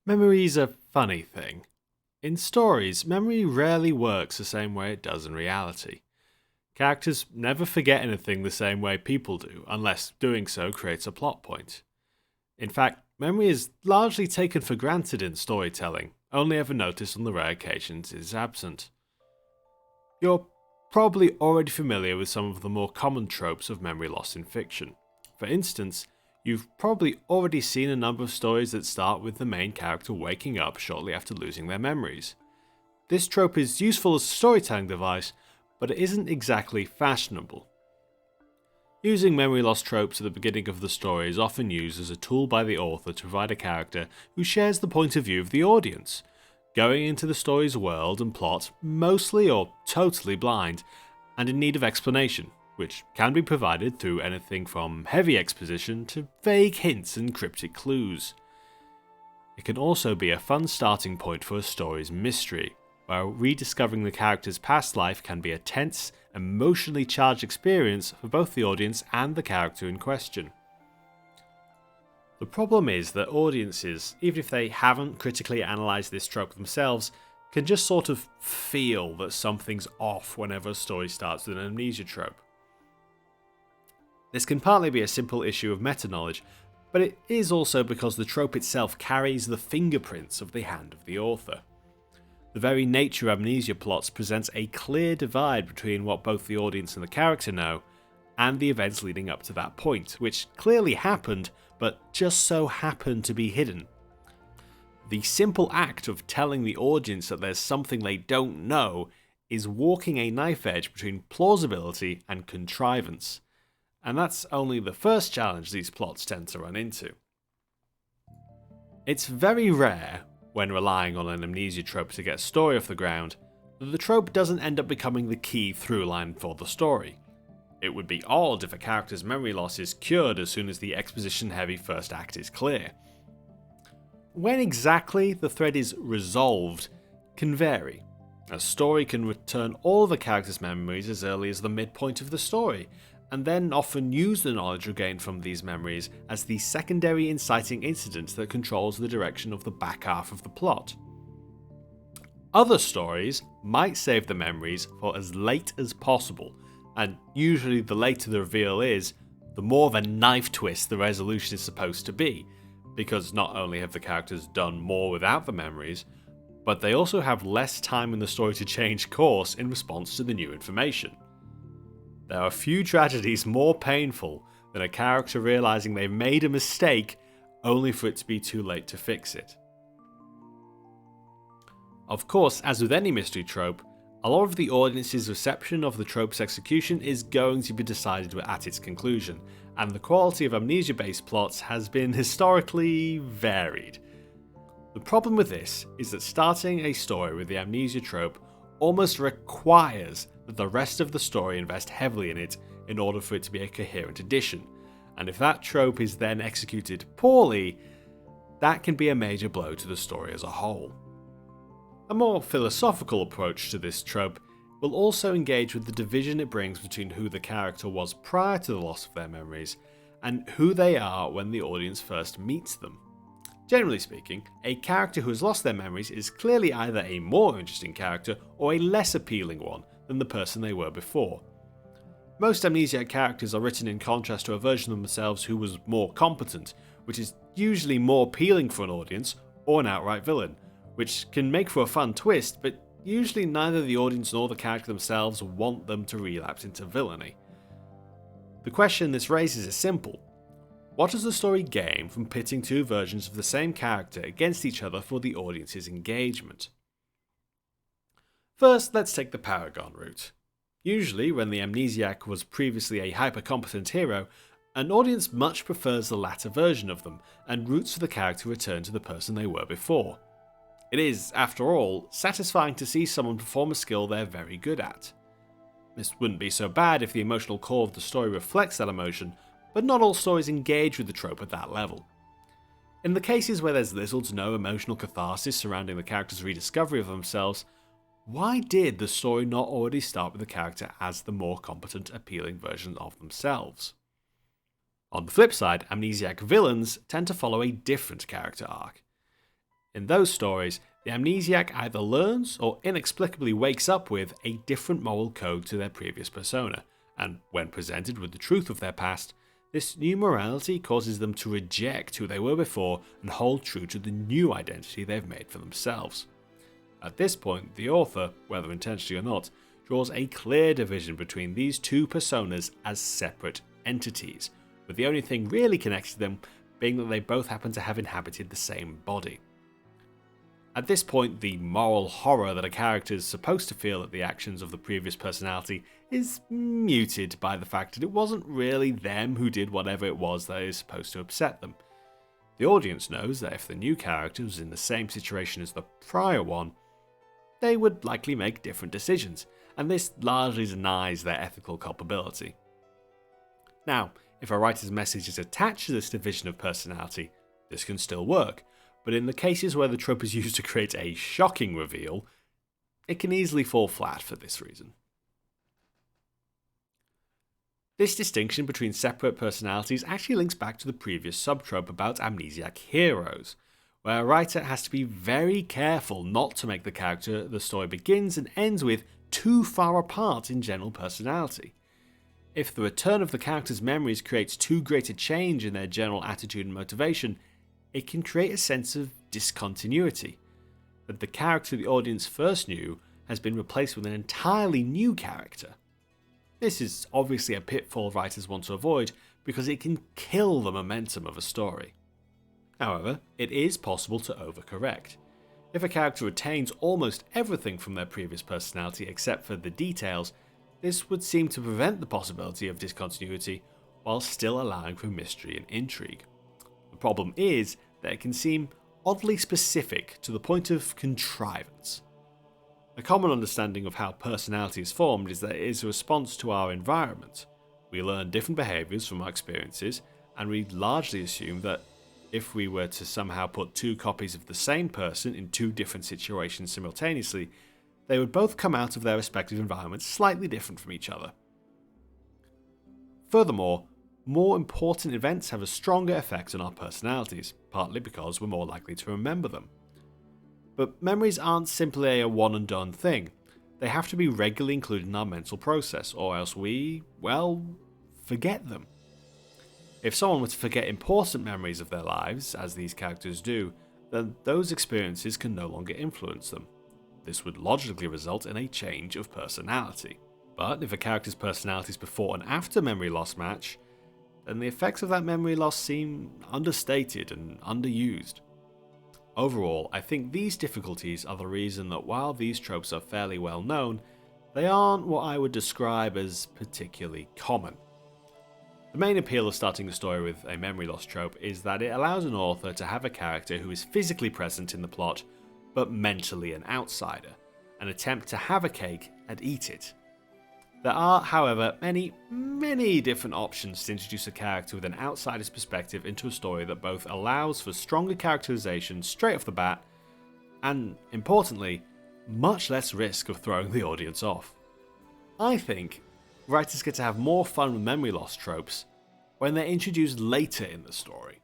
Memory's a funny thing. In stories, memory rarely works the same way it does in reality. Characters never forget anything the same way people do, unless doing so creates a plot point. In fact, memory is largely taken for granted in storytelling, only ever noticed on the rare occasions it is absent. You're probably already familiar with some of the more common tropes of memory loss in fiction. For instance, you've probably already seen a number of stories that start with the main character waking up shortly after losing their memories. This trope is useful as a storytelling device, but it isn't exactly fashionable. Using memory loss tropes at the beginning of the story is often used as a tool by the author to provide a character who shares the point of view of the audience, going into the story's world and plot mostly or totally blind, and in need of explanation, which can be provided through anything from heavy exposition to vague hints and cryptic clues. It can also be a fun starting point for a story's mystery, where rediscovering the character's past life can be a tense, emotionally charged experience for both the audience and the character in question. The problem is that audiences, even if they haven't critically analysed this trope themselves, can just sort of feel that something's off whenever a story starts with an amnesia trope. This can partly be a simple issue of meta-knowledge, but it is also because the trope itself carries the fingerprints of the hand of the author. The very nature of amnesia plots presents a clear divide between what both the audience and the character know, and the events leading up to that point, which clearly happened, but just so happened to be hidden. The simple act of telling the audience that there's something they don't know is walking a knife edge between plausibility and contrivance, and that's only the first challenge these plots tend to run into. It's very rare, when relying on an amnesia trope to get a story off the ground, that the trope doesn't end up becoming the key through line for the story. It would be odd if a character's memory loss is cured as soon as the exposition-heavy first act is clear. When exactly the thread is resolved can vary. A story can return all of a character's memories as early as the midpoint of the story, and then often use the knowledge regained from these memories as the secondary inciting incident that controls the direction of the back half of the plot. Other stories might save the memories for as late as possible, and usually the later the reveal is, the more of a knife twist the resolution is supposed to be, because not only have the characters done more without the memories, but they also have less time in the story to change course in response to the new information. There are few tragedies more painful than a character realizing they've made a mistake only for it to be too late to fix it. Of course, as with any mystery trope, a lot of the audience's reception of the trope's execution is going to be decided at its conclusion, and the quality of amnesia-based plots has been historically varied. The problem with this is that starting a story with the amnesia trope almost requires that the rest of the story invest heavily in it in order for it to be a coherent addition, and if that trope is then executed poorly, that can be a major blow to the story as a whole. A more philosophical approach to this trope will also engage with the division it brings between who the character was prior to the loss of their memories, and who they are when the audience first meets them. Generally speaking, a character who has lost their memories is clearly either a more interesting character or a less appealing one than the person they were before. Most amnesiac characters are written in contrast to a version of themselves who was more competent, which is usually more appealing for an audience, or an outright villain, which can make for a fun twist, but usually neither the audience nor the character themselves want them to relapse into villainy. The question this raises is simple. What does the story gain from pitting two versions of the same character against each other for the audience's engagement? First, let's take the Paragon route. Usually, when the amnesiac was previously a hyper-competent hero, an audience much prefers the latter version of them, and roots for the character to return to the person they were before. It is, after all, satisfying to see someone perform a skill they're very good at. This wouldn't be so bad if the emotional core of the story reflects that emotion, but not all stories engage with the trope at that level. In the cases where there's little to no emotional catharsis surrounding the character's rediscovery of themselves, why did the story not already start with the character as the more competent, appealing version of themselves? On the flip side, amnesiac villains tend to follow a different character arc. In those stories, the amnesiac either learns or inexplicably wakes up with a different moral code to their previous persona, and when presented with the truth of their past, this new morality causes them to reject who they were before and hold true to the new identity they've made for themselves. At this point, the author, whether intentionally or not, draws a clear division between these two personas as separate entities, with the only thing really connecting them being that they both happen to have inhabited the same body. At this point, the moral horror that a character is supposed to feel at the actions of the previous personality is muted by the fact that it wasn't really them who did whatever it was that is supposed to upset them. The audience knows that if the new character was in the same situation as the prior one, they would likely make different decisions, and this largely denies their ethical culpability. Now, if a writer's message is attached to this division of personality, this can still work, but in the cases where the trope is used to create a shocking reveal, it can easily fall flat for this reason. This distinction between separate personalities actually links back to the previous subtrope about amnesiac heroes, where a writer has to be very careful not to make the character the story begins and ends with too far apart in general personality. If the return of the character's memories creates too great a change in their general attitude and motivation, it can create a sense of discontinuity, that the character the audience first knew has been replaced with an entirely new character. This is obviously a pitfall writers want to avoid because it can kill the momentum of a story. However, it is possible to overcorrect. If a character retains almost everything from their previous personality except for the details, this would seem to prevent the possibility of discontinuity while still allowing for mystery and intrigue. The problem is that it can seem oddly specific to the point of contrivance. A common understanding of how personality is formed is that it is a response to our environment. We learn different behaviours from our experiences, and we largely assume that if we were to somehow put two copies of the same person in two different situations simultaneously, they would both come out of their respective environments slightly different from each other. Furthermore, more important events have a stronger effect on our personalities, partly because we're more likely to remember them. But memories aren't simply a one and done thing. They have to be regularly included in our mental process, or else we, forget them. If someone were to forget important memories of their lives, as these characters do, then those experiences can no longer influence them. This would logically result in a change of personality. But if a character's personalities before and after memory loss match, then the effects of that memory loss seem understated and underused. Overall, I think these difficulties are the reason that while these tropes are fairly well known, they aren't what I would describe as particularly common. The main appeal of starting the story with a memory loss trope is that it allows an author to have a character who is physically present in the plot, but mentally an outsider, and attempt to have a cake and eat it. There are, however, many different options to introduce a character with an outsider's perspective into a story that both allows for stronger characterization straight off the bat, and, importantly, much less risk of throwing the audience off. I think writers get to have more fun with memory loss tropes when they're introduced later in the story.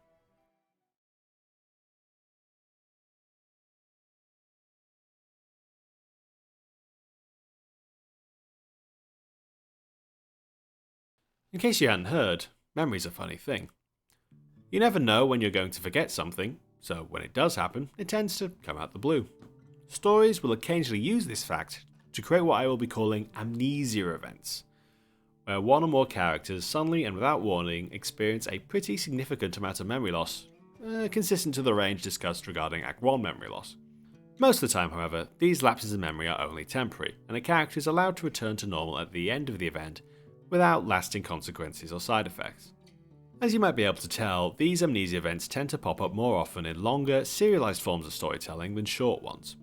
In case you hadn't heard, memory's a funny thing. You never know when you're going to forget something, so when it does happen, it tends to come out the blue. Stories will occasionally use this fact to create what I will be calling amnesia events, where one or more characters suddenly and without warning experience a pretty significant amount of memory loss, consistent to the range discussed regarding Act 1 memory loss. Most of the time, however, these lapses in memory are only temporary, and a character is allowed to return to normal at the end of the event without lasting consequences or side effects. As you might be able to tell, these amnesia events tend to pop up more often in longer, serialized forms of storytelling than short ones.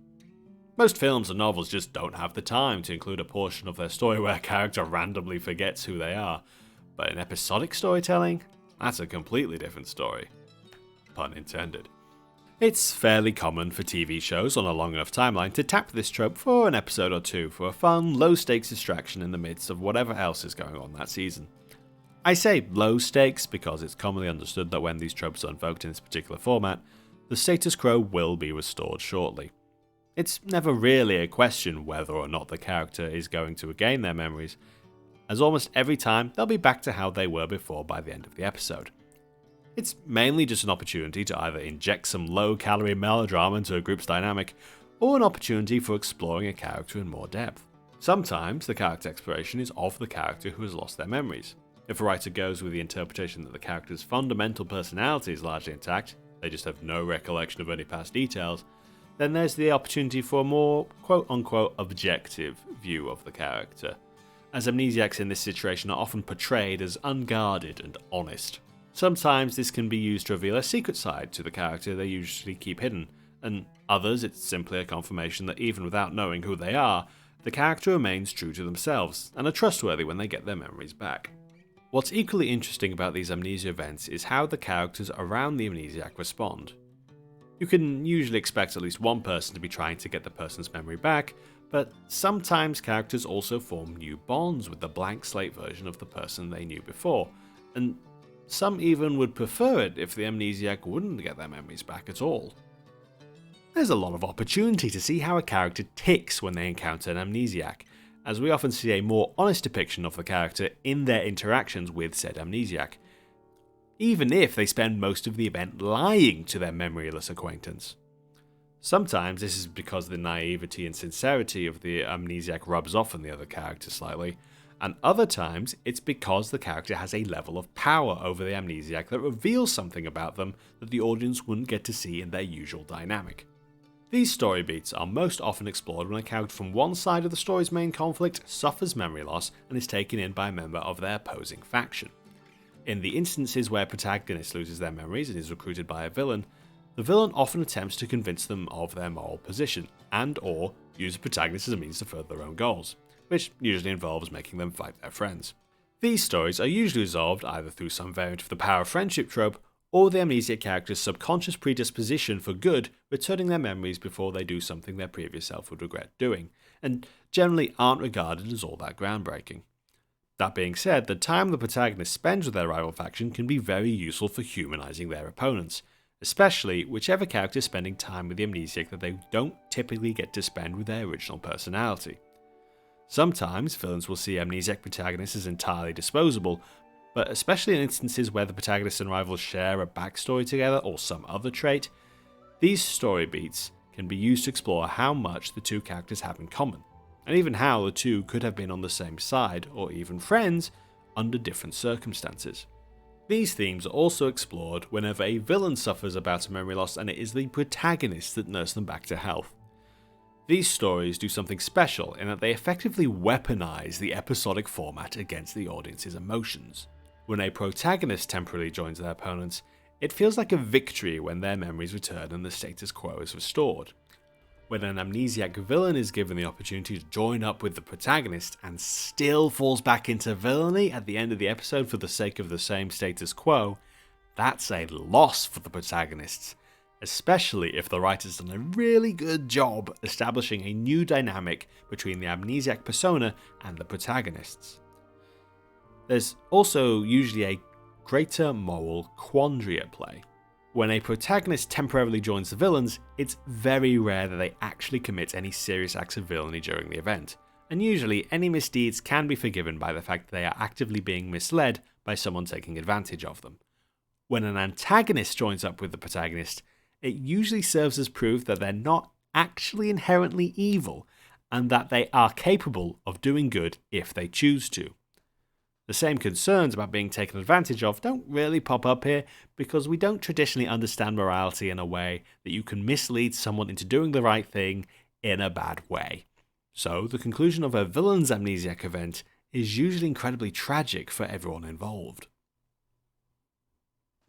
Most films and novels just don't have the time to include a portion of their story where a character randomly forgets who they are, but in episodic storytelling, that's a completely different story. Pun intended. It's fairly common for TV shows on a long enough timeline to tap this trope for an episode or two for a fun, low-stakes distraction in the midst of whatever else is going on that season. I say low stakes because it's commonly understood that when these tropes are invoked in this particular format, the status quo will be restored shortly. It's never really a question whether or not the character is going to regain their memories, as almost every time they'll be back to how they were before by the end of the episode. It's mainly just an opportunity to either inject some low-calorie melodrama into a group's dynamic, or an opportunity for exploring a character in more depth. Sometimes the character exploration is of the character who has lost their memories. If a writer goes with the interpretation that the character's fundamental personality is largely intact, they just have no recollection of any past details, then there's the opportunity for a more quote-unquote objective view of the character, as amnesiacs in this situation are often portrayed as unguarded and honest. Sometimes this can be used to reveal a secret side to the character they usually keep hidden, and others it's simply a confirmation that even without knowing who they are, the character remains true to themselves and are trustworthy when they get their memories back. What's equally interesting about these amnesia events is how the characters around the amnesiac respond. You can usually expect at least one person to be trying to get the person's memory back, but sometimes characters also form new bonds with the blank slate version of the person they knew before, and some even would prefer it if the amnesiac wouldn't get their memories back at all. There's a lot of opportunity to see how a character ticks when they encounter an amnesiac, as we often see a more honest depiction of the character in their interactions with said amnesiac, even if they spend most of the event lying to their memoryless acquaintance. Sometimes this is because the naivety and sincerity of the amnesiac rubs off on the other character slightly, and other times it's because the character has a level of power over the amnesiac that reveals something about them that the audience wouldn't get to see in their usual dynamic. These story beats are most often explored when a character from one side of the story's main conflict suffers memory loss and is taken in by a member of their opposing faction. In the instances where a protagonist loses their memories and is recruited by a villain, the villain often attempts to convince them of their moral position, and or use the protagonist as a means to further their own goals, which usually involves making them fight their friends. These stories are usually resolved either through some variant of the power of friendship trope, or the amnesia character's subconscious predisposition for good returning their memories before they do something their previous self would regret doing, and generally aren't regarded as all that groundbreaking. That being said, the time the protagonist spends with their rival faction can be very useful for humanizing their opponents, especially whichever character is spending time with the amnesiac that they don't typically get to spend with their original personality. Sometimes villains will see amnesiac protagonists as entirely disposable, but especially in instances where the protagonist and rivals share a backstory together or some other trait, these story beats can be used to explore how much the two characters have in common, and even how the two could have been on the same side, or even friends, under different circumstances. These themes are also explored whenever a villain suffers a bout of memory loss and it is the protagonist that nurses them back to health. These stories do something special in that they effectively weaponize the episodic format against the audience's emotions. When a protagonist temporarily joins their opponents, it feels like a victory when their memories return and the status quo is restored. When an amnesiac villain is given the opportunity to join up with the protagonist and still falls back into villainy at the end of the episode for the sake of the same status quo, that's a loss for the protagonists, especially if the writer's done a really good job establishing a new dynamic between the amnesiac persona and the protagonists. There's also usually a greater moral quandary at play. When a protagonist temporarily joins the villains, it's very rare that they actually commit any serious acts of villainy during the event, and usually any misdeeds can be forgiven by the fact that they are actively being misled by someone taking advantage of them. When an antagonist joins up with the protagonist, it usually serves as proof that they're not actually inherently evil, and that they are capable of doing good if they choose to. The same concerns about being taken advantage of don't really pop up here because we don't traditionally understand morality in a way that you can mislead someone into doing the right thing in a bad way. So the conclusion of a villain's amnesiac event is usually incredibly tragic for everyone involved.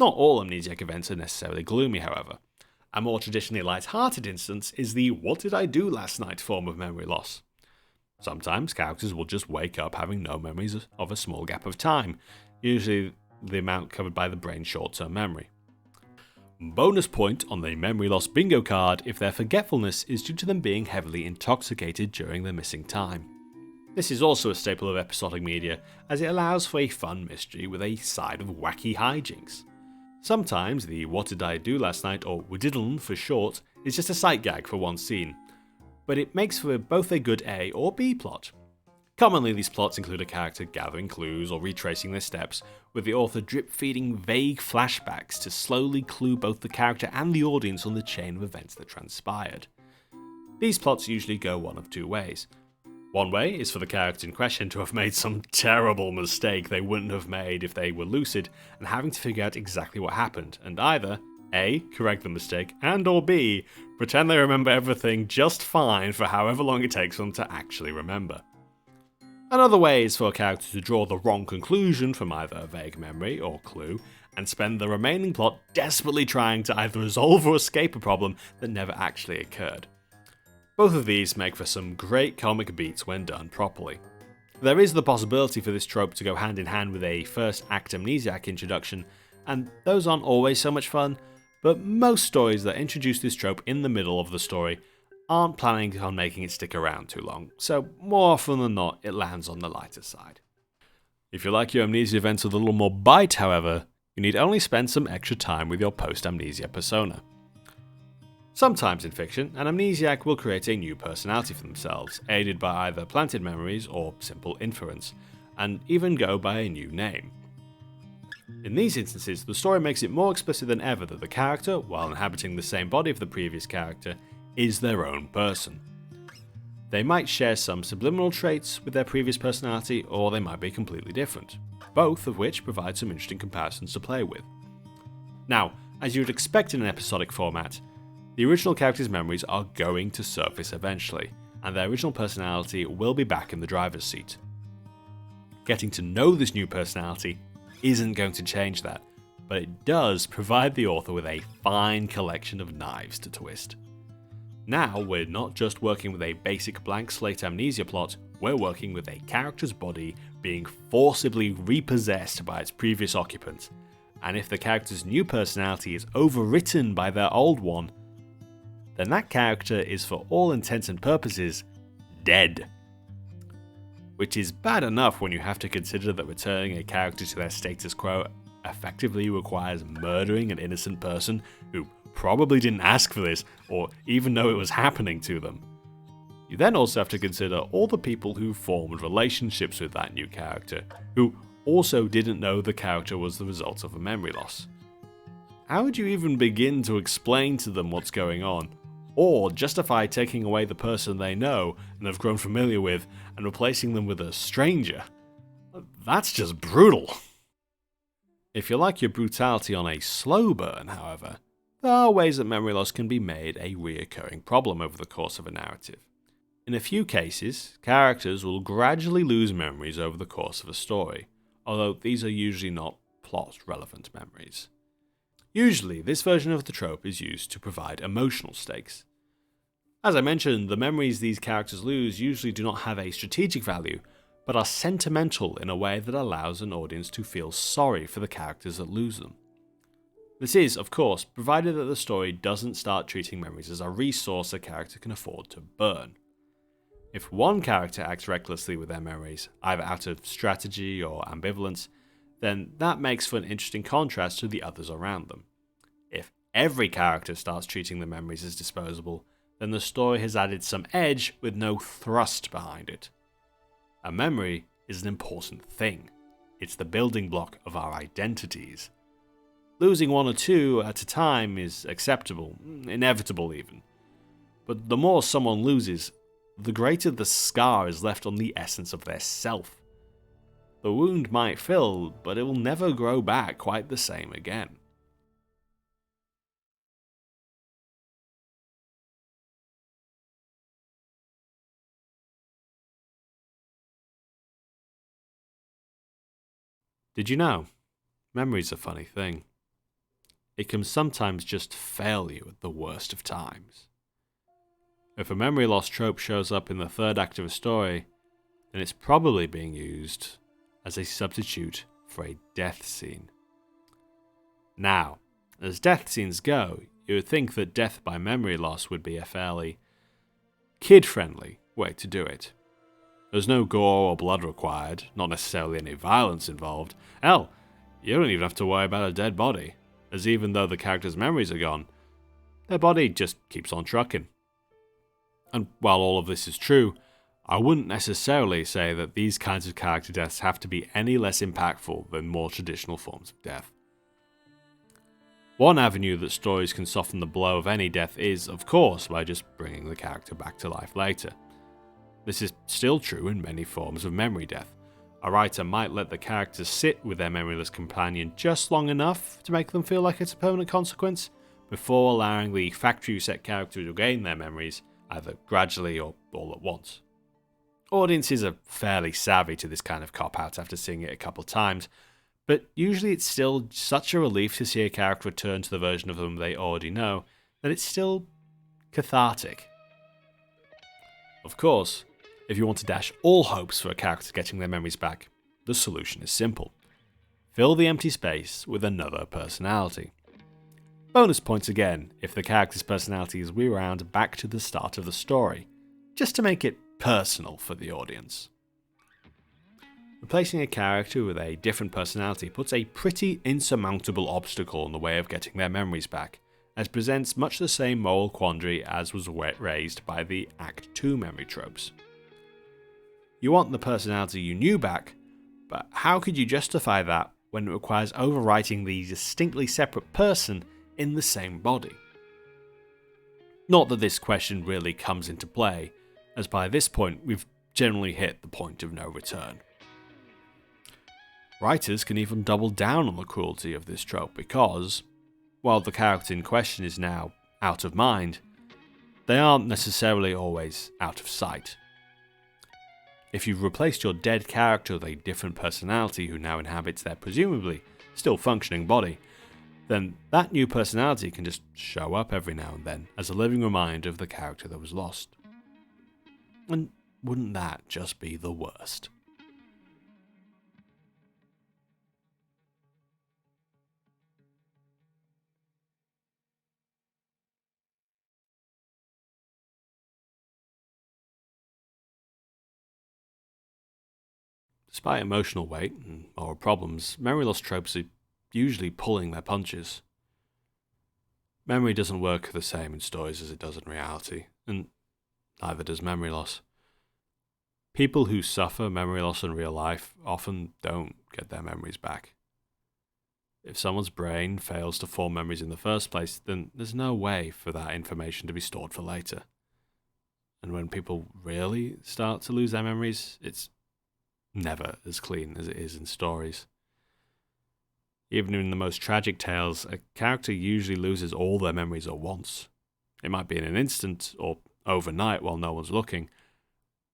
Not all amnesiac events are necessarily gloomy, however. A more traditionally light-hearted instance is the "what did I do last night" form of memory loss. Sometimes characters will just wake up having no memories of a small gap of time, usually the amount covered by the brain's short-term memory. Bonus point on the memory loss bingo card if their forgetfulness is due to them being heavily intoxicated during the missing time. This is also a staple of episodic media, as it allows for a fun mystery with a side of wacky hijinks. Sometimes the "what did I do last night" or "wdiddln" for short is just a sight gag for one scene, but it makes for both a good A or B plot. Commonly these plots include a character gathering clues or retracing their steps, with the author drip-feeding vague flashbacks to slowly clue both the character and the audience on the chain of events that transpired. These plots usually go one of two ways. One way is for the character in question to have made some terrible mistake they wouldn't have made if they were lucid, and having to figure out exactly what happened, and either A. Correct the mistake, and or B. Pretend they remember everything just fine for however long it takes them to actually remember. Another way is for a character to draw the wrong conclusion from either a vague memory or clue, and spend the remaining plot desperately trying to either resolve or escape a problem that never actually occurred. Both of these make for some great comic beats when done properly. There is the possibility for this trope to go hand in hand with a first act amnesiac introduction, and those aren't always so much fun, but most stories that introduce this trope in the middle of the story aren't planning on making it stick around too long, so more often than not it lands on the lighter side. If you like your amnesia events with a little more bite, however, you need only spend some extra time with your post-amnesia persona. Sometimes in fiction, an amnesiac will create a new personality for themselves, aided by either planted memories or simple inference, and even go by a new name. In these instances, the story makes it more explicit than ever that the character, while inhabiting the same body of the previous character, is their own person. They might share some subliminal traits with their previous personality, or they might be completely different, both of which provide some interesting comparisons to play with. Now, as you would expect in an episodic format, the original character's memories are going to surface eventually, and their original personality will be back in the driver's seat. Getting to know this new personality isn't going to change that, but it does provide the author with a fine collection of knives to twist. Now, we're not just working with a basic blank slate amnesia plot, we're working with a character's body being forcibly repossessed by its previous occupant, and if the character's new personality is overwritten by their old one, then that character is for all intents and purposes dead. Which is bad enough when you have to consider that returning a character to their status quo effectively requires murdering an innocent person who probably didn't ask for this or even know it was happening to them. You then also have to consider all the people who formed relationships with that new character, who also didn't know the character was the result of a memory loss. How would you even begin to explain to them what's going on, or justify taking away the person they know and have grown familiar with and replacing them with a stranger? That's just brutal. If you like your brutality on a slow burn, however, there are ways that memory loss can be made a reoccurring problem over the course of a narrative. In a few cases, characters will gradually lose memories over the course of a story, although these are usually not plot-relevant memories. Usually, this version of the trope is used to provide emotional stakes. As I mentioned, the memories these characters lose usually do not have a strategic value, but are sentimental in a way that allows an audience to feel sorry for the characters that lose them. This is, of course, provided that the story doesn't start treating memories as a resource a character can afford to burn. If one character acts recklessly with their memories, either out of strategy or ambivalence, then that makes for an interesting contrast to the others around them. If every character starts treating the memories as disposable, then the story has added some edge with no thrust behind it. A memory is an important thing. It's the building block of our identities. Losing one or two at a time is acceptable, inevitable even. But the more someone loses, the greater the scar is left on the essence of their self. The wound might fill, but it will never grow back quite the same again. Did you know? Memory's a funny thing. It can sometimes just fail you at the worst of times. If a memory loss trope shows up in the third act of a story, then it's probably being used as a substitute for a death scene. Now, as death scenes go, you would think that death by memory loss would be a fairly kid-friendly way to do it. There's no gore or blood required, not necessarily any violence involved. Hell, you don't even have to worry about a dead body. as even though the character's memories are gone, their body just keeps on trucking. And while all of this is true, I wouldn't necessarily say that these kinds of character deaths have to be any less impactful than more traditional forms of death. One avenue that stories can soften the blow of any death is, of course, by just bringing the character back to life later. This is still true in many forms of memory death. A writer might let the character sit with their memoryless companion just long enough to make them feel like it's a permanent consequence, before allowing the factory set character to regain their memories, either gradually or all at once. Audiences are fairly savvy to this kind of cop-out after seeing it a couple times, but usually it's still such a relief to see a character return to the version of them they already know that it's still cathartic. Of course, if you want to dash all hopes for a character getting their memories back, the solution is simple. Fill the empty space with another personality. Bonus points again if the character's personality is rewound back to the start of the story, just to make it personal for the audience. Replacing a character with a different personality puts a pretty insurmountable obstacle in the way of getting their memories back, as presents much the same moral quandary as was raised by the Act 2 memory tropes. You want the personality you knew back, but how could you justify that when it requires overwriting the distinctly separate person in the same body? Not that this question really comes into play, as by this point we've generally hit the point of no return. Writers can even double down on the cruelty of this trope because, while the character in question is now out of mind, they aren't necessarily always out of sight. If you've replaced your dead character with a different personality who now inhabits their presumably still functioning body, then that new personality can just show up every now and then as a living reminder of the character that was lost. And wouldn't that just be the worst? Despite emotional weight and moral problems, memory loss tropes are usually pulling their punches. Memory doesn't work the same in stories as it does in reality, and neither does memory loss. People who suffer memory loss in real life often don't get their memories back. If someone's brain fails to form memories in the first place, then there's no way for that information to be stored for later. And when people really start to lose their memories, it's never as clean as it is in stories. Even in the most tragic tales, a character usually loses all their memories at once. It might be in an instant or overnight while no one's looking,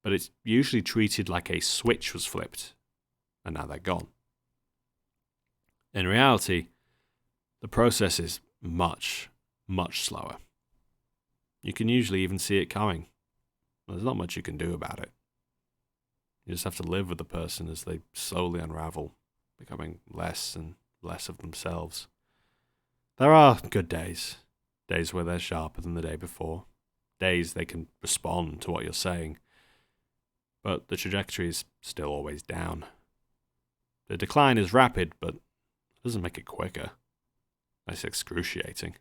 but it's usually treated like a switch was flipped, and now they're gone. In reality, the process is much, much slower. You can usually even see it coming. There's not much you can do about it. You just have to live with the person as they slowly unravel, becoming less and less of themselves. There are good days where they're sharper than the day before, days they can respond to what you're saying, but the trajectory is still always down. The decline is rapid, but it doesn't make it quicker. It's excruciating.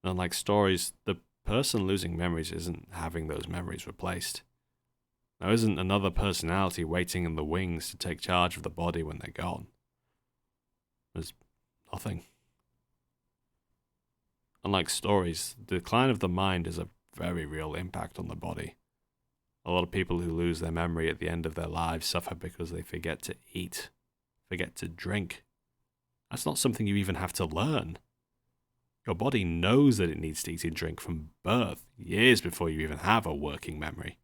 And unlike stories, the person losing memories isn't having those memories replaced. There isn't another personality waiting in the wings to take charge of the body when they're gone. There's nothing. Unlike stories, the decline of the mind has a very real impact on the body. A lot of people who lose their memory at the end of their lives suffer because they forget to eat, forget to drink. That's not something you even have to learn. Your body knows that it needs to eat and drink from birth, years before you even have a working memory.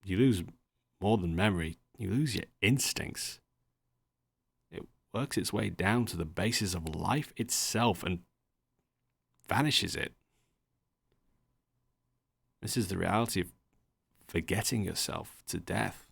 You lose more than memory, you lose your instincts. It works its way down to the basis of life itself and vanishes it. This is the reality of forgetting yourself to death.